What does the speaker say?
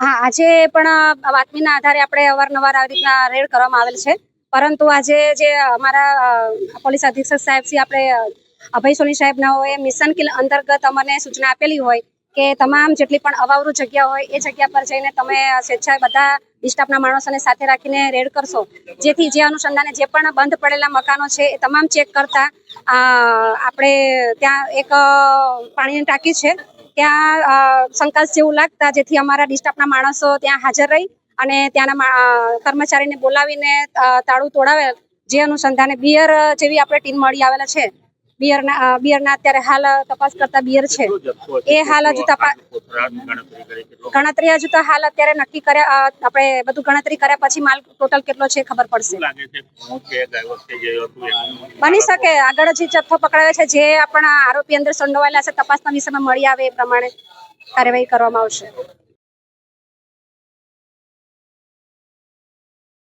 હા, આજે પણ બાતમીના આધારે આપણે અવારનવાર આવી રીતના રેડ કરવામાં આવેલ છે, પરંતુ આજે જે અમારા પોલીસ અધિક્ષક સાહેબ શ્રી આપણે અભય સોની સાહેબનાઓએ મિશન કિલ અંતર્ગત અમને સૂચના આપેલી હોય કે તમામ જેટલી પણ અવાવરૂ જગ્યા હોય એ જગ્યા પર જઈને તમે સ્વેચ્છાએ બધા સ્ટાફના માણસોને સાથે રાખીને રેડ કરશો, જેથી જે અનુસંધાને જે પણ બંધ પડેલા મકાનો છે એ તમામ ચેક કરતા આપણે ત્યાં એક પાણીની ટાંકી છે ત્યાં શંકાસ્પદ જેવું લાગતા જેથી અમારા ડિસ્ટાફના માણસો ત્યાં હાજર રહી અને ત્યાંના કર્મચારીને બોલાવીને તાળું તોડાવેલ, જે અનુસંધાને બિયર જેવી આપણે ટીમ મળી આવેલા છે. બિયરના અત્યારે હાલ તપાસ કરતા બિયર છે એ હાલ હજુ ગણતરી હજુ તો હાલ અત્યારે નક્કી કર્યા, આપણે બધું ગણતરી કર્યા પછી માલ ટોટલ કેટલો છે ખબર પડશે. બની શકે આગળ જે જથ્થો પકડાયો છે, જે આપણા આરોપી અંદર સંડોવાયેલા છે, તપાસના વિષયમાં મળી આવે એ પ્રમાણે કાર્યવાહી કરવામાં આવશે.